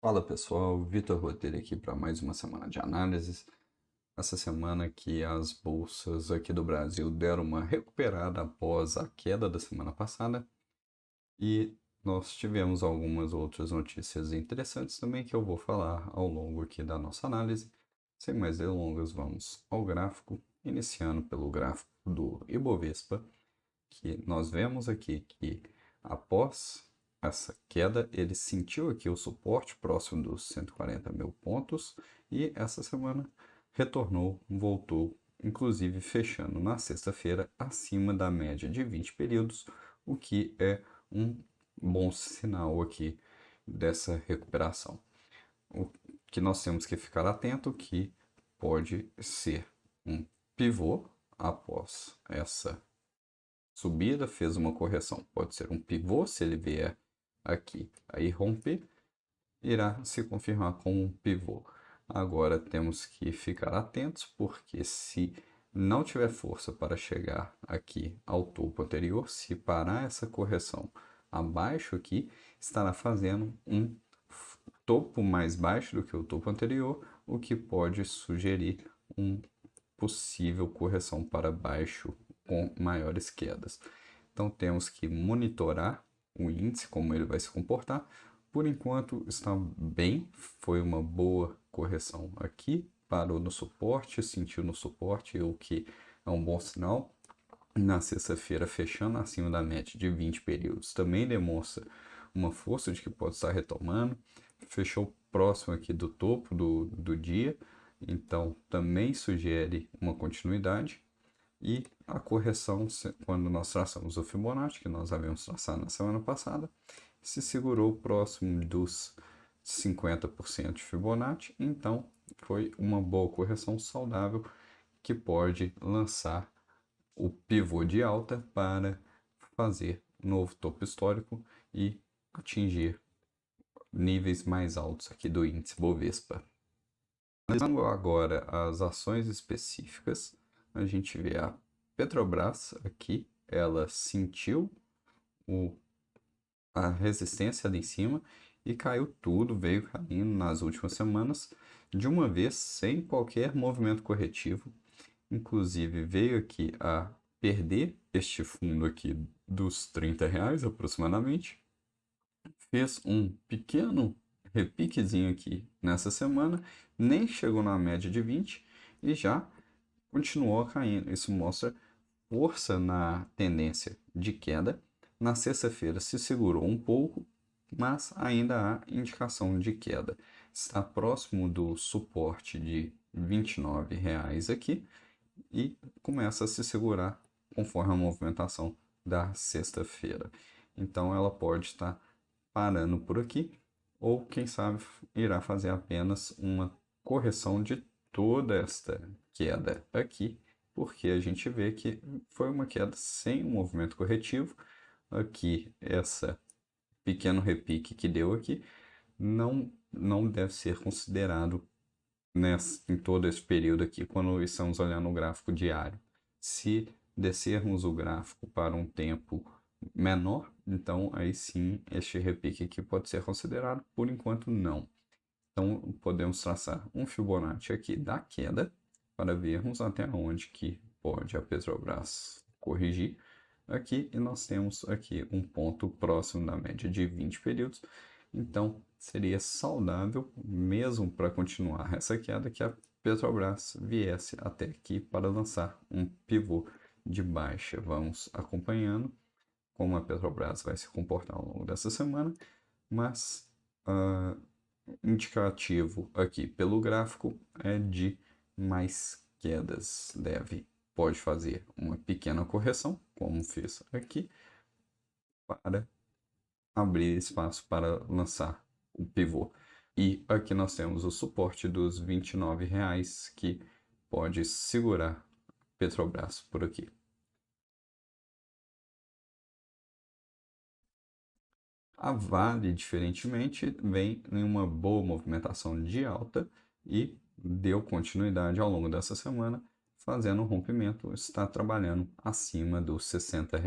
Fala pessoal, Vitor Roteiro aqui para mais uma semana de análises. Essa semana que as bolsas aqui do Brasil deram uma recuperada após a queda da semana passada e nós tivemos algumas outras notícias interessantes também que eu vou falar ao longo aqui da nossa análise. Sem mais delongas, vamos ao gráfico, iniciando pelo gráfico do Ibovespa, que nós vemos aqui que após essa queda, ele sentiu aqui o suporte próximo dos 140 mil pontos e essa semana retornou, voltou, inclusive fechando na sexta-feira acima da média de 20 períodos, o que é um bom sinal aqui dessa recuperação. O que nós temos que ficar atento que pode ser um pivô após essa subida, fez uma correção. Pode ser um pivô se ele vier aqui, aí romper, irá se confirmar como um pivô. Agora temos que ficar atentos, porque se não tiver força para chegar aqui ao topo anterior, se parar essa correção abaixo aqui, estará fazendo um topo mais baixo do que o topo anterior, o que pode sugerir um possível correção para baixo com maiores quedas. Então temos que monitorar o índice, como ele vai se comportar. Por enquanto está bem, foi uma boa correção aqui, parou no suporte, sentiu no suporte, o que é um bom sinal. Na sexta-feira, fechando acima da média de 20 períodos, também demonstra uma força de que pode estar retomando. Fechou próximo aqui do topo do dia, então também sugere uma continuidade. E a correção, quando nós traçamos o Fibonacci, que nós havíamos traçado na semana passada, se segurou próximo dos 50% de Fibonacci, então foi uma boa correção saudável que pode lançar o pivô de alta para fazer um novo topo histórico e atingir níveis mais altos aqui do índice Bovespa. Analisando agora as ações específicas, a gente vê a Petrobras aqui, ela sentiu a resistência ali em cima e caiu tudo, veio caindo nas últimas semanas de uma vez, sem qualquer movimento corretivo. Inclusive veio aqui a perder este fundo aqui dos R$ 30 aproximadamente, fez um pequeno repiquezinho aqui nessa semana, nem chegou na média de 20 e já continuou caindo. Isso mostra força na tendência de queda. Na sexta-feira se segurou um pouco, mas ainda há indicação de queda. Está próximo do suporte de R$ 29 aqui e começa a se segurar conforme a movimentação da sexta-feira. Então ela pode estar parando por aqui, ou quem sabe irá fazer apenas uma correção de toda esta queda aqui, porque a gente vê que foi uma queda sem um movimento corretivo. Aqui, essa pequeno repique que deu aqui não deve ser considerado em todo esse período aqui, quando estamos olhando o gráfico diário. Se descermos o gráfico para um tempo menor, então aí sim este repique aqui pode ser considerado, por enquanto não. Então podemos traçar um Fibonacci aqui da queda para vermos até onde que pode a Petrobras corrigir aqui, e nós temos aqui um ponto próximo da média de 20 períodos. Então seria saudável, mesmo para continuar essa queda, que a Petrobras viesse até aqui para lançar um pivô de baixa. Vamos acompanhando como a Petrobras vai se comportar ao longo dessa semana, mas indicativo aqui pelo gráfico é de mais quedas. Pode fazer uma pequena correção, como fez aqui, para abrir espaço para lançar o pivô. E aqui nós temos o suporte dos R$ 29 que pode segurar Petrobras por aqui. A Vale, diferentemente, vem em uma boa movimentação de alta e deu continuidade ao longo dessa semana, fazendo um rompimento, está trabalhando acima dos R$ 60.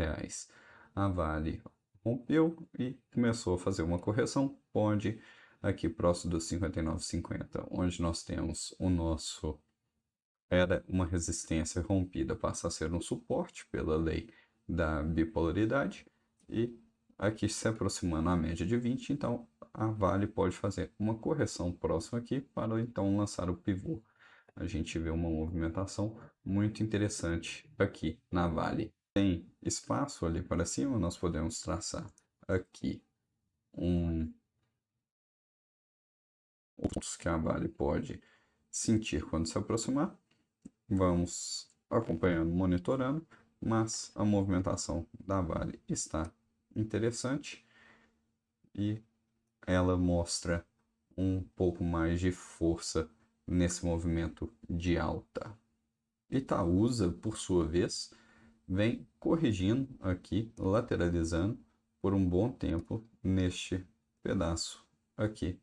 A Vale rompeu e começou a fazer uma correção, pode aqui próximo dos 59,50, onde nós temos o nosso era uma resistência rompida, passa a ser um suporte pela lei da bipolaridade e aqui se aproximando a média de 20, então a Vale pode fazer uma correção próxima aqui para então lançar o pivô. A gente vê uma movimentação muito interessante aqui na Vale. Tem espaço ali para cima, nós podemos traçar aqui pontos que a Vale pode sentir quando se aproximar. Vamos acompanhando, monitorando, mas a movimentação da Vale está interessante e ela mostra um pouco mais de força nesse movimento de alta. Itaúsa, por sua vez, vem corrigindo aqui, lateralizando por um bom tempo neste pedaço aqui.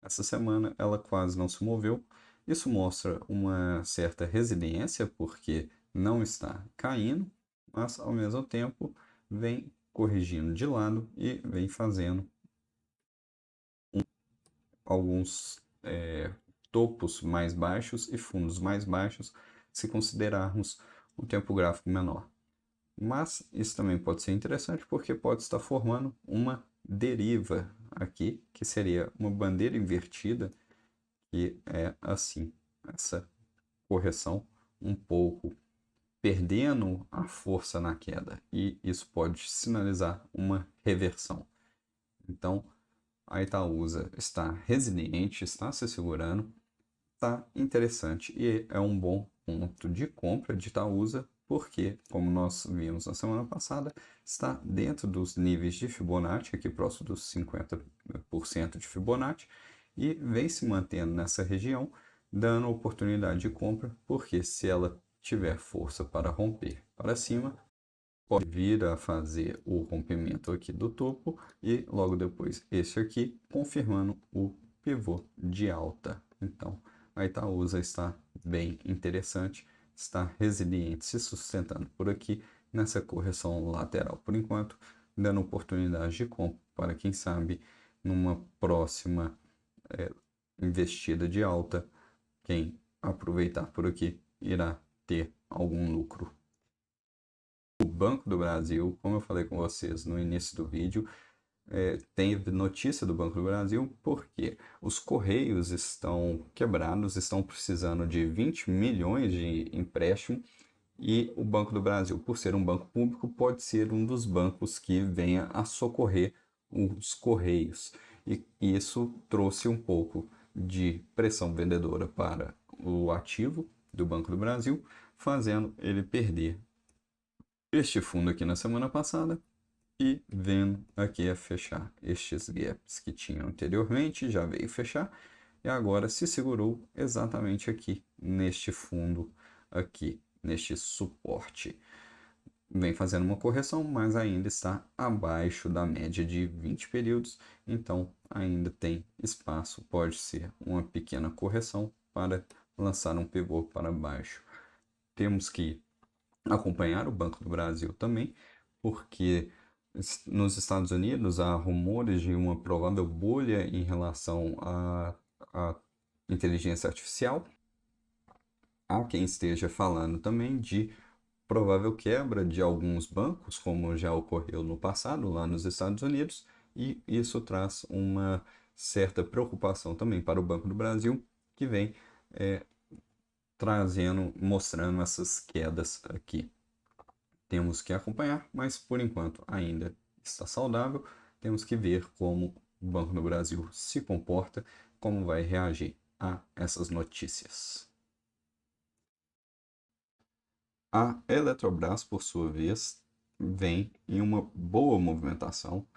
Essa semana ela quase não se moveu. Isso mostra uma certa resiliência, porque não está caindo, mas ao mesmo tempo vem corrigindo de lado e vem fazendo alguns topos mais baixos e fundos mais baixos, se considerarmos um tempo gráfico menor. Mas isso também pode ser interessante porque pode estar formando uma deriva aqui, que seria uma bandeira invertida, que é assim, essa correção um pouco perdendo a força na queda, e isso pode sinalizar uma reversão. Então, a Itaúsa está resiliente, está se segurando, está interessante e é um bom ponto de compra de Itaúsa, porque, como nós vimos na semana passada, está dentro dos níveis de Fibonacci, aqui próximo dos 50% de Fibonacci, e vem se mantendo nessa região, dando oportunidade de compra, porque se ela tiver força para romper para cima, pode vir a fazer o rompimento aqui do topo e logo depois este aqui, confirmando o pivô de alta. Então, a Itaúsa está bem interessante, está resiliente, se sustentando por aqui nessa correção lateral por enquanto, dando oportunidade de compra para quem sabe numa próxima investida de alta, quem aproveitar por aqui irá ter algum lucro. O Banco do Brasil, como eu falei com vocês no início do vídeo, teve notícia do Banco do Brasil porque os Correios estão quebrados, estão precisando de 20 milhões de empréstimo e o Banco do Brasil, por ser um banco público, pode ser um dos bancos que venha a socorrer os Correios. E isso trouxe um pouco de pressão vendedora para o ativo do Banco do Brasil, fazendo ele perder este fundo aqui na semana passada e vendo aqui a fechar estes gaps que tinham anteriormente, já veio fechar e agora se segurou exatamente aqui neste fundo aqui, neste suporte. Vem fazendo uma correção, mas ainda está abaixo da média de 20 períodos, então ainda tem espaço, pode ser uma pequena correção para lançar um pivô para baixo. Temos que acompanhar o Banco do Brasil também, porque nos Estados Unidos há rumores de uma provável bolha em relação à inteligência artificial. Há quem esteja falando também de provável quebra de alguns bancos, como já ocorreu no passado lá nos Estados Unidos, e isso traz uma certa preocupação também para o Banco do Brasil, que vem mostrando essas quedas aqui. Temos que acompanhar, mas por enquanto ainda está saudável. Temos que ver como o Banco do Brasil se comporta, como vai reagir a essas notícias. A Eletrobras, por sua vez, vem em uma boa movimentação,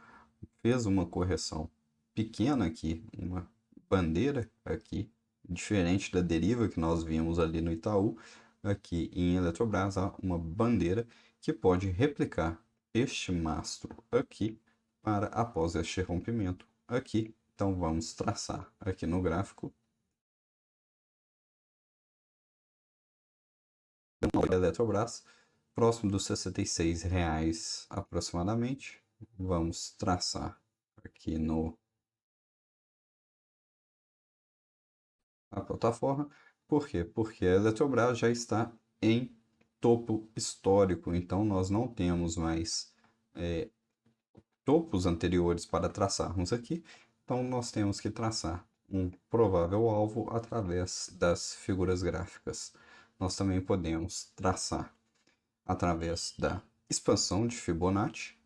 fez uma correção pequena aqui, uma bandeira aqui, diferente da deriva que nós vimos ali no Itaú. Aqui em Eletrobras há uma bandeira que pode replicar este mastro aqui para após este rompimento aqui. Então vamos traçar aqui no gráfico da Eletrobras, próximo dos R$ 66 aproximadamente. Vamos traçar aqui no a plataforma. Por quê? Porque a Eletrobras já está em topo histórico, então nós não temos mais topos anteriores para traçarmos aqui, então nós temos que traçar um provável alvo através das figuras gráficas. Nós também podemos traçar através da expansão de Fibonacci,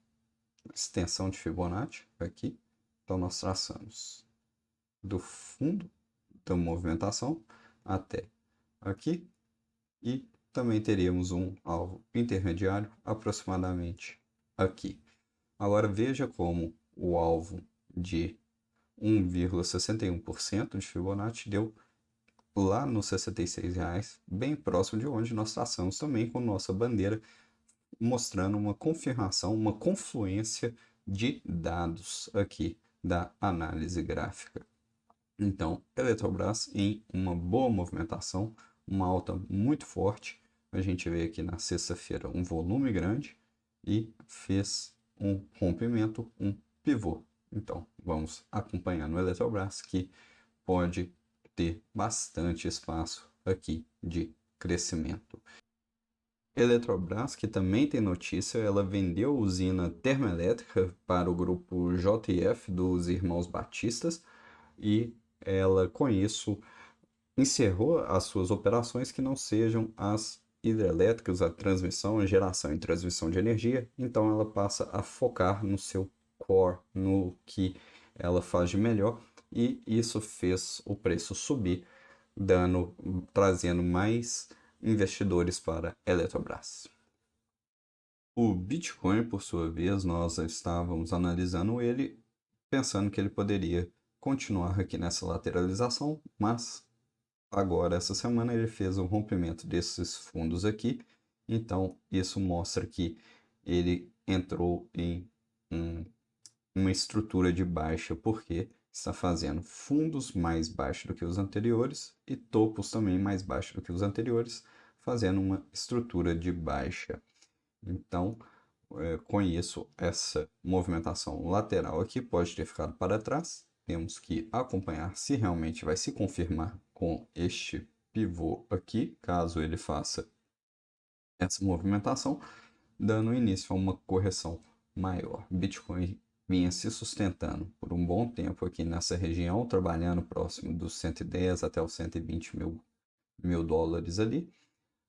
extensão de Fibonacci aqui. Então nós traçamos do fundo da movimentação até aqui e também teríamos um alvo intermediário aproximadamente aqui. Agora veja como o alvo de 1,61% de Fibonacci deu lá nos R$ 66, bem próximo de onde nós traçamos também com nossa bandeira, mostrando uma confirmação, uma confluência de dados aqui da análise gráfica. Então, Eletrobras em uma boa movimentação, uma alta muito forte. A gente vê aqui na sexta-feira um volume grande e fez um rompimento, um pivô. Então, vamos acompanhar no Eletrobras que pode ter bastante espaço aqui de crescimento. Eletrobras, que também tem notícia, ela vendeu a usina termoelétrica para o grupo JF dos Irmãos Batistas e ela, com isso, encerrou as suas operações que não sejam as hidrelétricas, a transmissão, a geração e transmissão de energia. Então, ela passa a focar no seu core, no que ela faz de melhor, e isso fez o preço subir, trazendo mais investidores para a Eletrobras. O Bitcoin, por sua vez, nós estávamos analisando ele, pensando que ele poderia continuar aqui nessa lateralização, mas agora, essa semana, ele fez um rompimento desses fundos aqui, então isso mostra que ele entrou em uma estrutura de baixa, porque está fazendo fundos mais baixos do que os anteriores e topos também mais baixos do que os anteriores, fazendo uma estrutura de baixa. Então, com isso, essa movimentação lateral aqui pode ter ficado para trás. Temos que acompanhar se realmente vai se confirmar com este pivô aqui, caso ele faça essa movimentação, dando início a uma correção maior. Bitcoin vinha se sustentando por um bom tempo aqui nessa região, trabalhando próximo dos 110 até os 120 mil dólares ali,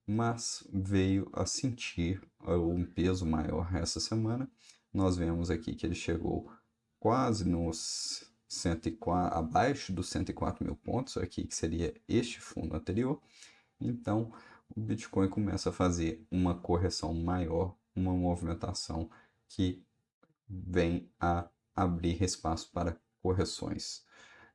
mas veio a sentir um peso maior essa semana. Nós vemos aqui que ele chegou quase nos 104, abaixo dos 104 mil pontos, aqui que seria este fundo anterior. Então, o Bitcoin começa a fazer uma correção maior, uma movimentação que vem a abrir espaço para correções.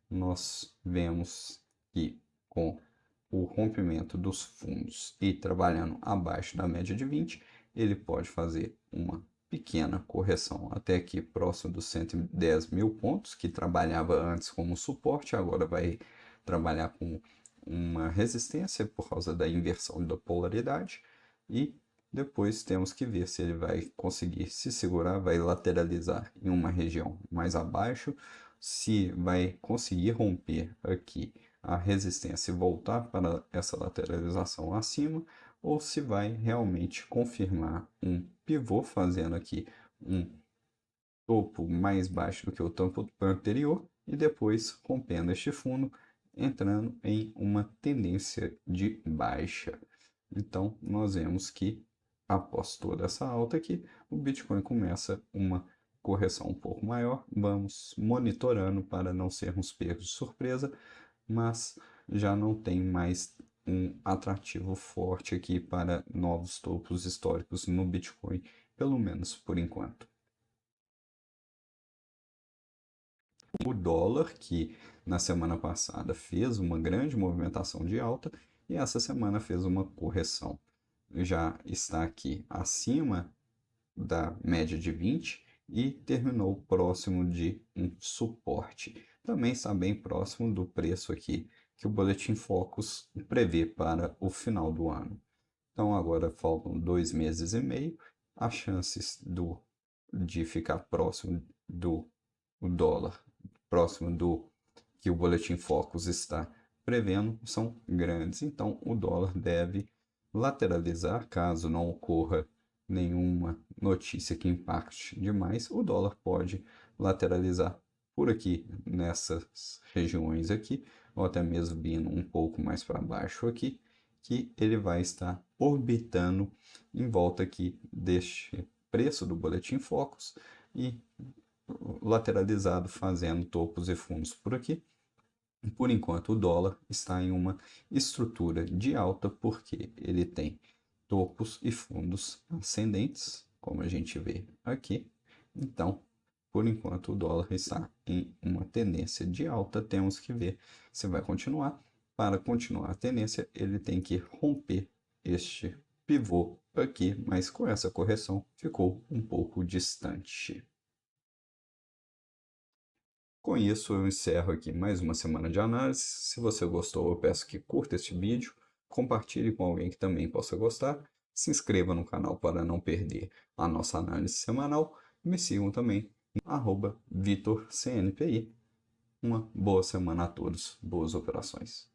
Nós vemos que com o rompimento dos fundos e trabalhando abaixo da média de 20, ele pode fazer uma pequena correção até aqui próximo dos 110 mil pontos, que trabalhava antes como suporte, agora vai trabalhar com uma resistência por causa da inversão da polaridade, e depois temos que ver se ele vai conseguir se segurar, vai lateralizar em uma região mais abaixo, se vai conseguir romper aqui a resistência e voltar para essa lateralização acima, ou se vai realmente confirmar um pivô, fazendo aqui um topo mais baixo do que o topo anterior e depois rompendo este fundo, entrando em uma tendência de baixa. Então, nós vemos que após toda essa alta aqui, o Bitcoin começa uma correção um pouco maior. Vamos monitorando para não sermos pegos de surpresa, mas já não tem mais um atrativo forte aqui para novos topos históricos no Bitcoin, pelo menos por enquanto. O dólar, que na semana passada fez uma grande movimentação de alta e essa semana fez uma correção. Já está aqui acima da média de 20 e terminou próximo de um suporte. Também está bem próximo do preço aqui que o Boletim Focus prevê para o final do ano. Então agora faltam 2 meses e meio, as chances de ficar próximo do dólar, próximo do que o Boletim Focus está prevendo são grandes. Então, o dólar deve lateralizar, caso não ocorra nenhuma notícia que impacte demais, o dólar pode lateralizar por aqui, nessas regiões aqui, ou até mesmo vindo um pouco mais para baixo aqui, que ele vai estar orbitando em volta aqui deste preço do Boletim Focus e lateralizado, fazendo topos e fundos por aqui. Por enquanto, o dólar está em uma estrutura de alta porque ele tem topos e fundos ascendentes, como a gente vê aqui. Então, por enquanto, o dólar está em uma tendência de alta. Temos que ver se vai continuar. Para continuar a tendência, ele tem que romper este pivô aqui, mas com essa correção ficou um pouco distante. Com isso, eu encerro aqui mais uma semana de análise. Se você gostou, eu peço que curta este vídeo, compartilhe com alguém que também possa gostar, se inscreva no canal para não perder a nossa análise semanal e me sigam também em @VitorCNPI. Uma boa semana a todos, boas operações.